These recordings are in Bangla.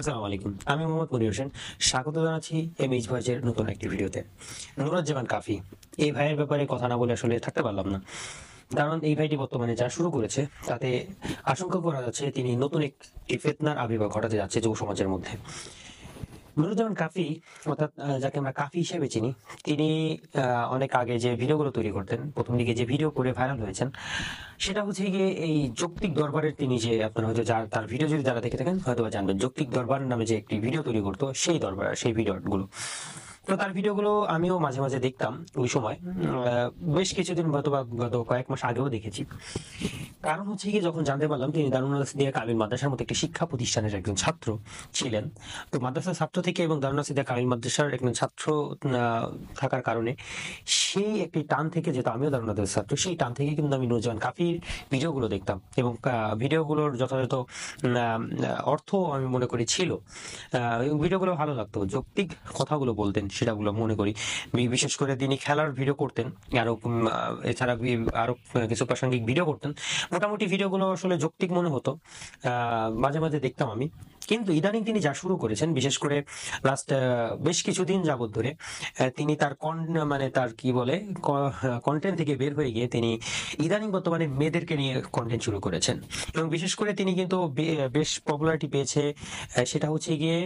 আসসালামু আলাইকুম। আমি মোহাম্মদ মনির হোসেন। স্বাগত জানাচ্ছি এমএইচ ভয়েসের নতুন একটি ভিডিওতে। নুরুজ্জামান কাফি, এই ভাইয়ের ব্যাপারে কথা না বলে আসলে থাকতে পারলাম না। কারণ এই ভাইটি বর্তমানে যা শুরু করেছে তাতে আশঙ্কা করা যাচ্ছে তিনি নতুন একটি ফিতনার আবির্ভাব ঘটাতে যাচ্ছে যুব সমাজের মধ্যে। নুরুজ্জামান কাফি, অর্থাৎ যাকে আমরা কাফি হিসেবে চিনি, তিনি অনেক আগে যে ভিডিওগুলো তৈরি করতেন, প্রথম দিকে যে ভিডিও করে ভাইরাল হয়েছেন, সেটা হচ্ছে গিয়ে এই যৌক্তিক দরবারের তিনি যে আপনারা হয়তো তার ভিডিও যদি যারা দেখে থাকেন হয়তো বা জানবেন, যৌক্তিক দরবার নামে যে একটি ভিডিও তৈরি করতো সেই দরবার, সেই ভিডিওগুলো। তো তার ভিডিওগুলো আমিও মাঝে মাঝে দেখতাম ওই সময়। বেশ কিছুদিন হয়তো বা গত কয়েক মাস আগেও দেখেছি। কারণ হচ্ছে গিয়ে যখন জানতে পারলাম তিনি দারুন সিদ্দিয়া কামিল মাদ্রাসার মতো একটি শিক্ষা প্রতিষ্ঠানের একজন ছাত্র ছিলেন। তো মাদ্রাসার ছাত্র থেকে এবং দারুন সিদ্দিয়া কামিল মাদ্রাসার একজন ছাত্র থাকার কারণে সেই একটি টান থেকে, যেহেতু আমিও দারুন মাদ্রাসার ছাত্র, সেই টান থেকে কিন্তু আমি নুরুজ্জামান কাফির ভিডিওগুলো দেখতাম এবং ভিডিওগুলোর যথাযথ অর্থ আমি মনে করি ছিল, এবং ভিডিওগুলো ভালো লাগতো, যৌক্তিক কথাগুলো বলতেন সেটাগুলো মনে করি। বিশেষ করে তিনি খেলার ভিডিও করতেন, আরো এছাড়া আরো কিছু প্রাসঙ্গিক ভিডিও করতেন। মোটামুটি ভিডিওগুলো আসলে যৌক্তিক মনে হতো, মাঝে মাঝে দেখতাম আমি। কিন্তু ইদানিং তিনি যা শুরু করেছেন, বিশেষ করে লাস্ট বেশ কিছুদিন যাবত ধরে তিনি তার মানে তার কি বলে কন্টেন্ট থেকে বের হয়ে গিয়ে তিনি ইদানিং বর্তমানে মেয়েদেরকে নিয়ে কন্টেন্ট শুরু করেছেন। এবং বিশেষ করে তিনি কিন্তু বেশ পপুলারিটি পেয়েছে, সেটা হচ্ছে গিয়ে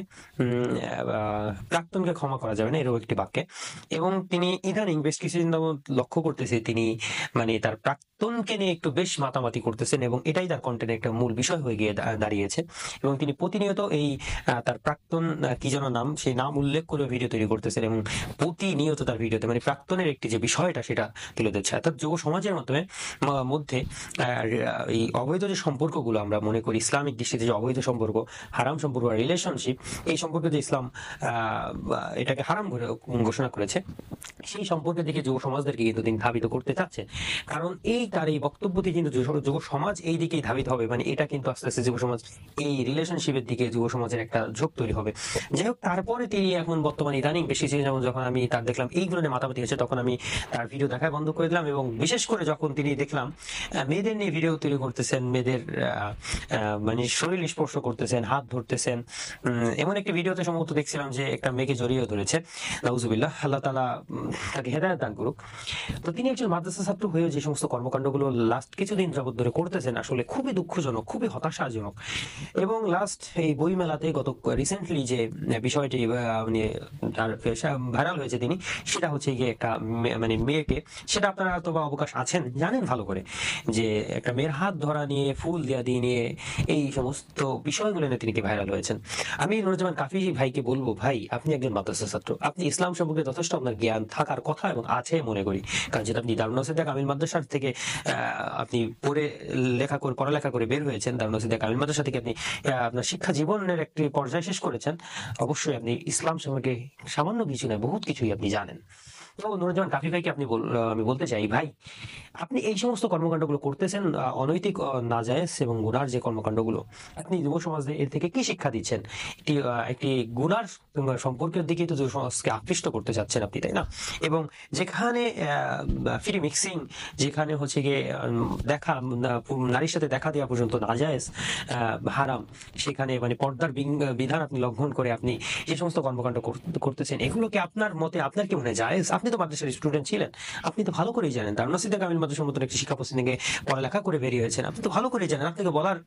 প্রাক্তনকে ক্ষমা করা যাবে না, এরকম একটি বাক্যে। এবং তিনি ইদানিং বেশ কিছুদিন যাবত লক্ষ্য করতেছে তিনি মানে তার প্রাক্তনকে নিয়ে একটু বেশ মাতামাতি করতেছেন, এবং এটাই তার কন্টেন্টের একটা মূল বিষয় হয়ে গিয়ে দাঁড়িয়েছে। এবং তিনি প্রতিনিয়ত এই তার প্রাক্তন কি যেন নাম, সেই নাম উল্লেখ করে ভিডিও তৈরি করতেছেন, এবং প্রতিনিয়ত তার ভিডিওতে মানে প্রাক্তনের একটি যে বিষয়টা সেটা তুলে দিচ্ছে। অর্থাৎ যুব সমাজের মাধ্যমে মধ্যে এই অবৈধ যে সম্পর্কগুলো আমরা মনে করি ইসলামিক দৃষ্টিতে, যে অবৈধ সম্পর্ক, হারাম সম্পর্ক, রিলেশনশিপ, এই সম্পর্কে যে ইসলাম এটাকে হারাম ঘোষণা করেছে, সেই সম্পর্কের দিকে যুব সমাজদেরকে কিন্তু তিনি ধাবিত করতে চাচ্ছেন। কারণ তার এই বক্তব্যটি কিন্তু যুব সমাজ এই দিকেই ধাবিত হবে, মানে এটা কিন্তু আস্তে আস্তে যুব সমাজ এই রিলেশনশিপের দিকে যুব সমাজের একটা ঝোঁক তৈরি হবে। যাই হোক, তারপরে তিনি এখন বর্তমানে ইদানিং বেশি যেমন যখন আমি তার দেখলাম এইগুলো নিয়ে মাতামাতি হচ্ছে, তখন আমি তার ভিডিও দেখা বন্ধ করে দিলাম। এবং বিশেষ করে যখন তিনি দেখলাম মেয়েদের নিয়ে ভিডিও তৈরি করতেছেন, মেয়েদের মানে শরীর স্পর্শ করতেছেন, হাত ধরতেছেন, এমন একটি ভিডিওতে সম্ভবত দেখছিলাম যে একটা মেয়েকে জড়িয়ে ধরেছে। নাউজুবিল্লাহ, আল্লাহ তাআলা তাকে হেদায়েত দান করুক। তো তিনি একজন মাদ্রাসা ছাত্র হয়েও যে সমস্ত কর্মকাণ্ডগুলো লাস্ট কিছুদিন যাবত ধরে করতেছেন, আসলে খুবই দুঃখজনক, খুবই হতাশাজনক। এবং লাস্ট এই বই মেলাতে গত রিসেন্টলি যে বিষয়টি মানে তার ভাইরাল হয়েছে তিনি, সেটা হচ্ছে গিয়ে একটা মানে মেয়েকে, সেটা আপনারা হয়তো বা অবকাশ আছেন জানেন ভালো করে, যে একটা মেয়ের হাত ধরা নিয়ে, ফুল দেওয়া দিয়ে নিয়ে, এই সমস্ত বিষয়গুলো নিয়ে তিনি কি ভাইরাল হয়েছেন। আমি নুরুজ্জামান কাফি ভাইকে বলবো, ভাই আপনি একজন মাদ্রাসা ছাত্র, আপনি ইসলাম সম্পর্কে যথেষ্ট আপনার জ্ঞান থাকার কথা এবং আছে মনে করি। কারণ যেটা আপনি দারুন সিদ্দিয়া কামিল মাদ্রাসার থেকে আপনি পড়ালেখা করে বের হয়েছেন, দারুন সিদ্দিয়া কামিল মাদ্রাসা থেকে আপনি আপনার শিক্ষা জীবনের একটি পর্যায় শেষ করেছেন, অবশ্যই আপনি ইসলাম সম্পর্কে সামান্য কিছু নয় বহুত কিছুই আপনি জানেন। তো নুরুজ্জামান কাফি ভাইকে আমি বলতে চাই, ভাই আপনি এই সমস্ত কর্মকাণ্ডগুলো করতেছেন, অনৈতিক, নাজায়েজ এবং গুনার যে কর্মকাণ্ডগুলো, আপনি যুব সমাজে এর থেকে কি শিক্ষা দিচ্ছেন? একটি গুনার সম্পর্কের দিকেই তো যুব সমাজকে আকৃষ্ট করতে চাচ্ছেন আপনি, তাই না? এবং যেখানে ফ্রি মিক্সিং, যেখানে হচ্ছে গিয়ে নারীর সাথে দেখা দেওয়া পর্যন্ত নাজায়েজ, হারাম, সেখানে মানে পর্দার বিধান আপনি লঙ্ঘন করে আপনি যে সমস্ত কর্মকাণ্ড করতেছেন, এগুলোকে আপনার মতে আপনার কি মনে হয় জায়েজ? আপনি তো মাদ্রাসার স্টুডেন্ট ছিলেন, আপনি তো ভালো করেই জানেন, দারুন সিদ্দিয়া কামিল মাদ্রাসার মতন একটি শিক্ষা প্রতিষ্ঠান থেকে পড়ালেখা করে বেরিয়ে হয়েছেন, আপনি তো ভালো করেই জানেন, আপনাকে বলার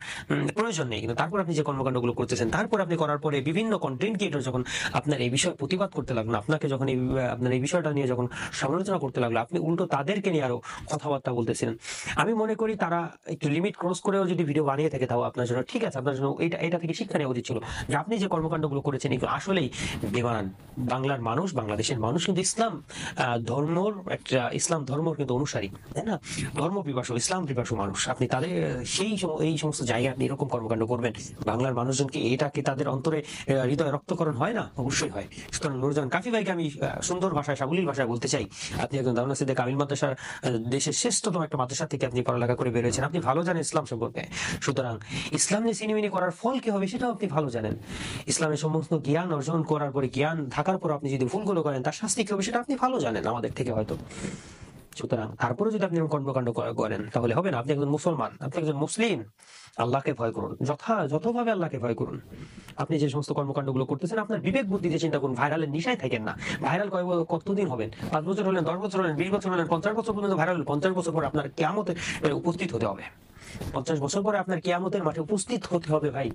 প্রয়োজন নেই। কিন্তু তারপর আপনি যে কর্মকাণ্ডগুলো করতেছেন, তারপর আপনি করার পরে বিভিন্ন কন্টেন্ট ক্রিয়েটর যখন আপনার এই বিষয়ে প্রতিবাদ করতে লাগলো, আপনাকে যখন আপনার এই বিষয়টা নিয়ে যখন সমালোচনা করতে লাগলো, আপনি উল্টো তাদেরকে নিয়ে আরো কথাবার্তা বলতেছিলেন। আমি মনে করি তারা একটু লিমিট ক্রস করেও যদি ভিডিও বানিয়ে থাকে, তাও আপনার জন্য ঠিক আছে, আপনার জন্য এটা থেকে শিক্ষা নেওয়া উচিত ছিল যে আপনি যে কর্মকাণ্ডগুলো করেছেন এগুলো আসলেই বেমানান। বাংলার মানুষ, বাংলাদেশের মানুষ কিন্তু ইসলাম ধর্মর কিন্তু অনুসারী, তাই না? ধর্ম পিপাসু, ইসলাম পিপাসু মানুষ, আপনি তাদের এই সমস্ত জায়গায় আপনি এরকম কর্মকাণ্ড করবেন, বাংলার মানুষজনকে এটা কি তাদের অন্তরে হৃদয় রক্তকরণ হয় না? অবশ্যই হয়। সুতরাং নুরুজ্জামান কাফি ভাইকে আমি সুন্দর ভাষায়, সাবলীল ভাষায় বলতে চাই, আপনি একজন দারুন সিদ্দিয়া কামিল মাদ্রাসার, দেশের শ্রেষ্ঠতম একটা মাদ্রাসা থেকে আপনি পড়ালেখা করে বেরিয়েছেন, আপনি ভালো জানেন ইসলাম সম্পর্কে। সুতরাং ইসলাম নিয়ে সিনেমিনি করার ফল কি হবে সেটাও আপনি ভালো জানেন। ইসলামের সমস্ত জ্ঞান অর্জন করার পরে, জ্ঞান থাকার পর আপনি যদি ভুলগুলো করেন, তার শাস্তি কি হবে সেটা আপনি ভালো জানেন আমাদের থেকে হয়তো। সুতরাং তারপরে যদি আপনি এরকম কর্মকাণ্ড করেন তাহলে হবে না। আপনি একজন মুসলমান, আপনি একজন মুসলিম। আল্লাহকে ভয় করুন, যথাযথভাবে আল্লাহকে ভয় করুন। আপনি যে সমস্ত কর্মকাণ্ডগুলো করতেছেন আপনার বিবেক বুদ্ধিতে চিন্তা করুন। ভাইরালের নিশায় থাকেন না। ভাইরাল কতদিন হবেন? 5 বছর হলেন, 10 বছর হলেন, 20 বছর হলেন, 50 বছর পর্যন্ত ভাইরাল। 50 বছর পর আপনার কিয়ামতে উপস্থিত হতে হবে। 50 বছর পরে আপনার কিয়ামতের মাঠে উপস্থিত হতে হবে ভাই।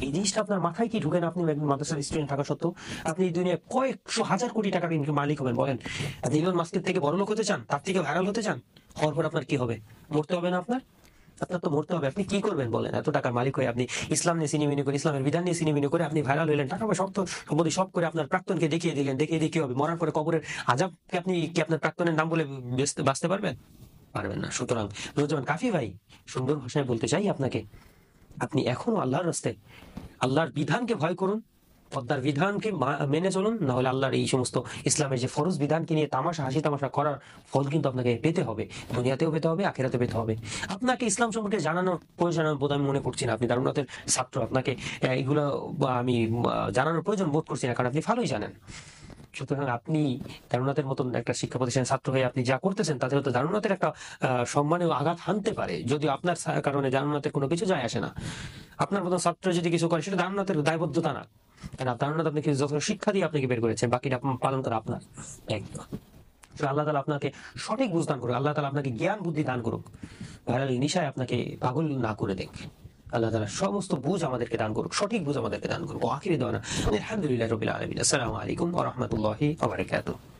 এই জিনিসটা আপনার মাথায় কি ঢুকে না? আপনি একজন মাদ্রাসার স্টুডেন্ট থাকা সত্ত্বেও আপনি এই দুনিয়ায় কয়েকশো হাজার কোটি টাকার মালিক হবেন। বলেন, আপনি ইলন মাস্কের থেকে বড় লোক হতে চান? তার থেকে ভাইরাল হতে চান? হওয়ার পর আপনার কি হবে? মরতে হবে না আপনার? আপনার তো মরতে হবে। আপনি কি করবেন বলেন? এত টাকার মালিক হয়ে আপনি ইসলাম নিয়ে সিনেমিনি করে, ইসলামের বিধান নিয়ে সিনেমিনি করে আপনি ভাইরাল হইলেন, টাকা পয়সা সম্পত্তি সব করে আপনার প্রাক্তনকে দেখিয়ে দিলেন। দেখিয়ে দিয়ে কি হবে? মরার পরে কবরের আযাবকে আপনি কি আপনার প্রাক্তনের নাম বলে বাঁচতে পারবেন? পারবেন না। সুতরাং নুরুজ্জামান কাফি ভাই, সুন্দর ভাষায় বলতে চাই আপনাকে, আপনি এখনো আল্লাহর রাস্তায়, আল্লাহর বিধানকে ভয় করুন, পদ্মার বিধানকে মেনে চলুন। না হলে আল্লাহর এই সমস্ত ইসলামের যে ফরজ বিধানকে নিয়ে তামাশা, হাসি তামাশা করার ফল কিন্তু আপনাকে পেতে হবে। দুনিয়াতেও পেতে হবে, আখিরাতেও পেতে হবে। আপনাকে ইসলাম সম্পর্কে জানানোর প্রয়োজন বোধ আমি মনে করছি না। আপনি দারুনাতের ছাত্র, আপনাকে এগুলো আমি জানানোর প্রয়োজন বোধ করছি না, কারণ আপনি ভালোই জানেন। সুতরাং আপনি দারুনাতের মতন একটা শিক্ষা প্রতিষ্ঠানের ছাত্র হয়ে আপনি যা করতেছেন তাতে হয়তো দারুনাতের একটা সম্মানে আঘাত হানতে পারে, যদিও আপনার কারণে দারুনাতের কোনো কিছু যায় আসে না। আপনার মতন ছাত্র যদি কিছু করে সেটা দারুনাতের দায়বদ্ধতা না, কারণ দারুনাত আপনাকে যথেষ্ট শিক্ষা দিয়ে আপনাকে বের করেছেন, বাকিটা পালন করা আপনার একদম। আল্লাহ তাআলা আপনাকে সঠিক বুঝ দান করুক, আল্লাহ তাআলা আপনাকে জ্ঞান বুদ্ধি দান করুক, ভাইরাল নিশায় আপনাকে পাগল না করে দেখ। আল্লাহ তাআলা সমস্ত বুঝ আমাদেরকে দান করুক, সঠিক বুঝ আমাদেরকে দান করুক। আখিরি দাওয়ানা আলহামদুলিল্লাহি রাব্বিল আলামিন। আসসালামু আলাইকুম ওয়া রাহমাতুল্লাহি ওয়া বারাকাতুহু।